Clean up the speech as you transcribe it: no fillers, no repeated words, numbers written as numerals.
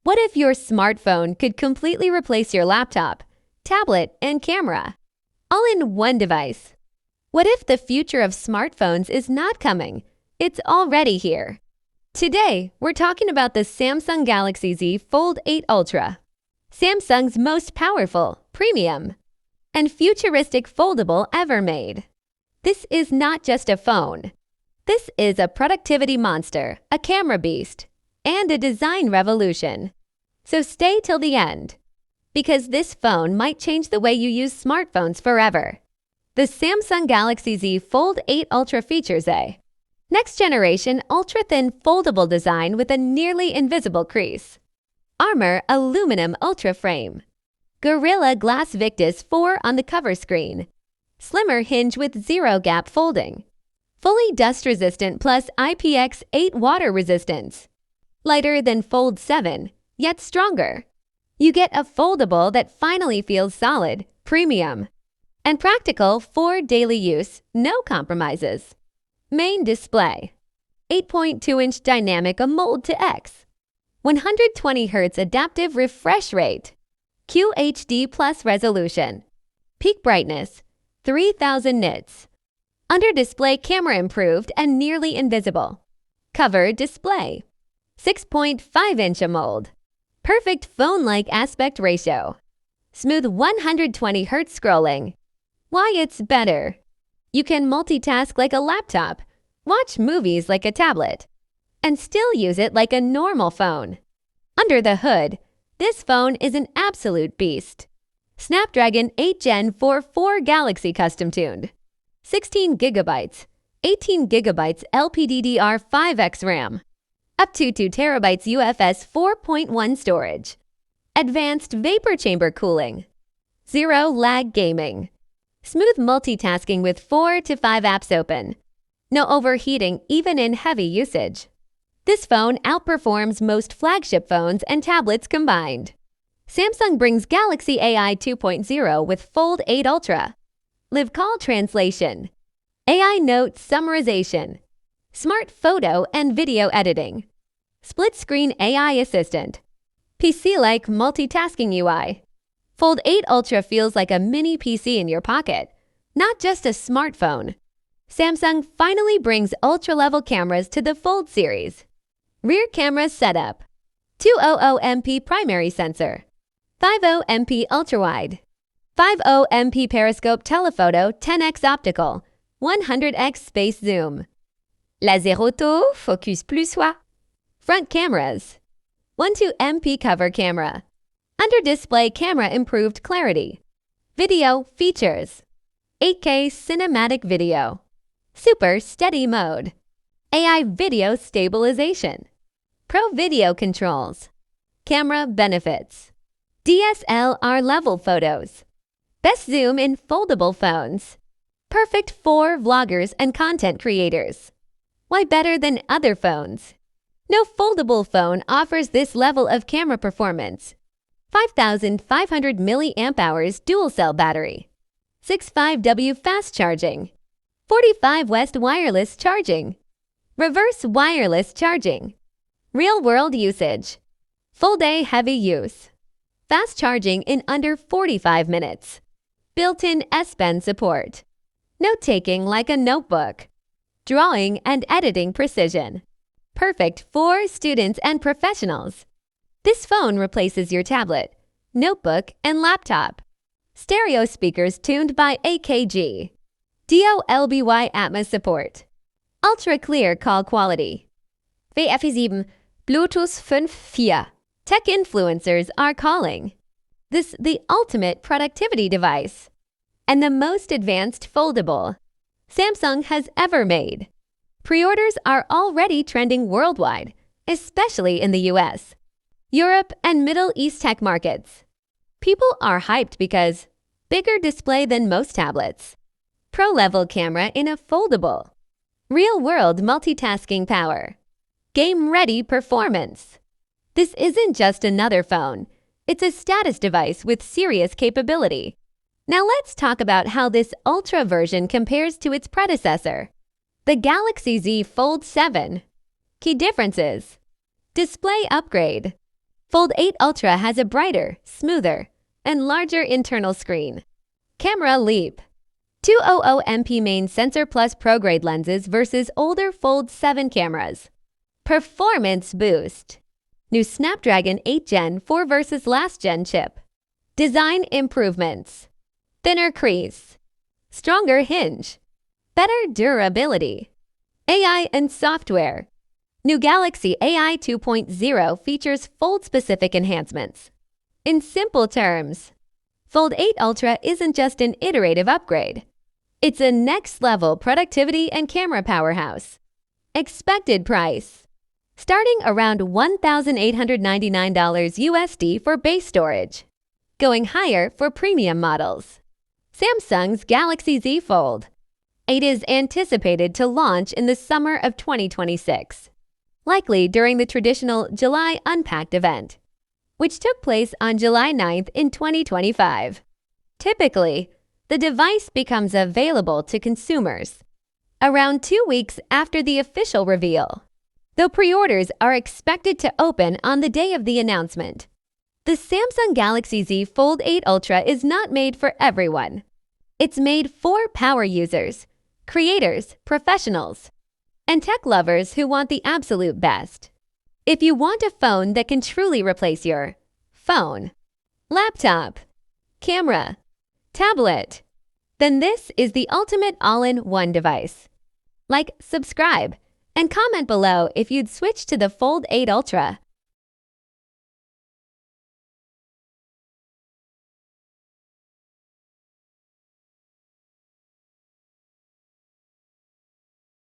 What if your smartphone could completely replace your laptop, tablet, and camera, all in one device? What if the future of smartphones is not coming? It's already here. Today, we're talking about the Samsung Galaxy Z Fold 8 Ultra, Samsung's most powerful, premium, and futuristic foldable ever made. This is not just a phone. This is a productivity monster, a camera beast, and a design revolution. So stay till the end, because this phone might change the way you use smartphones forever. The Samsung Galaxy Z Fold 8 Ultra features a next-generation ultra-thin foldable design with a nearly invisible crease, Armor aluminum ultra frame, Gorilla Glass Victus 4 on the cover screen, slimmer hinge with zero-gap folding, fully dust-resistant plus IPX8 water resistance, lighter than Fold 7, yet stronger. You get a foldable that finally feels solid, premium, and practical for daily use, no compromises. Main display, 8.2-inch dynamic AMOLED to X, 120 Hz adaptive refresh rate, QHD plus resolution, peak brightness, 3000 nits, under-display camera improved and nearly invisible, cover display, 6.5-inch AMOLED, perfect phone-like aspect ratio, smooth 120 Hz scrolling. Why it's better? You can multitask like a laptop, watch movies like a tablet, and still use it like a normal phone. Under the hood, this phone is an absolute beast. Snapdragon 8 Gen 4 Galaxy custom tuned, 16 GB, 18 GB LPDDR5X RAM, up to 2 TB UFS 4.1 storage, advanced vapor chamber cooling, zero lag gaming, smooth multitasking with 4 to 5 apps open, no overheating even in heavy usage. This phone outperforms most flagship phones and tablets combined. Samsung brings Galaxy AI 2.0 with Fold 8 Ultra. Live Call Translation, AI Note Summarization, Smart Photo and Video Editing, Split Screen AI Assistant, PC-like multitasking UI. Fold 8 Ultra feels like a mini PC in your pocket, not just a smartphone. Samsung finally brings ultra-level cameras to the Fold series. Rear camera setup, 200MP primary sensor, 50MP ultrawide, 50MP periscope telephoto 10x optical, 100x space zoom. Laser auto, focus plus soi. Front cameras, 12MP cover camera, under-display camera improved clarity, video features, 8K cinematic video, super steady mode, AI video stabilization, Pro video controls, camera benefits, DSLR level photos, best zoom in foldable phones, perfect for vloggers and content creators. Why better than other phones? No foldable phone offers this level of camera performance. 5,500 mAh dual cell battery, 65W fast charging, 45 West wireless charging, reverse wireless charging, real-world usage, full-day heavy use, fast charging in under 45 minutes, built-in S Pen support, note-taking like a notebook, drawing and editing precision, perfect for students and professionals. This phone replaces your tablet, notebook, and laptop. Stereo speakers tuned by AKG, DOLBY Atmos support, ultra-clear call quality, WF7, Bluetooth 5.4. Tech influencers are calling. This the ultimate productivity device and the most advanced foldable Samsung has ever made. Pre-orders are already trending worldwide, especially in the US, Europe, and Middle East tech markets. People are hyped because bigger display than most tablets, pro-level camera in a foldable, real-world multitasking power, game-ready performance. This isn't just another phone. It's a status device with serious capability. Now let's talk about how this Ultra version compares to its predecessor, the Galaxy Z Fold 7. Key differences: display upgrade, Fold 8 Ultra has a brighter, smoother, and larger internal screen. Camera leap. 200MP main sensor plus pro-grade lenses versus older Fold 7 cameras. Performance boost. New Snapdragon 8 Gen 4 versus last gen chip. Design improvements. Thinner crease. Stronger hinge. Better durability. AI and software. New Galaxy AI 2.0 features Fold-specific enhancements. In simple terms, Fold 8 Ultra isn't just an iterative upgrade. It's a next-level productivity and camera powerhouse. Expected price. Starting around $1,899 USD for base storage. Going higher for premium models. Samsung's Galaxy Z Fold 8 is anticipated to launch in the summer of 2026, likely during the traditional July Unpacked event, which took place on July 9th in 2025. Typically, the device becomes available to consumers around 2 weeks after the official reveal, though pre-orders are expected to open on the day of the announcement. The Samsung Galaxy Z Fold 8 Ultra is not made for everyone. It's made for power users, creators, professionals, and tech lovers who want the absolute best. If you want a phone that can truly replace your phone, laptop, camera, tablet, then this is the ultimate all-in-one device. Like, subscribe, and comment below if you'd switch to the Fold 8 Ultra.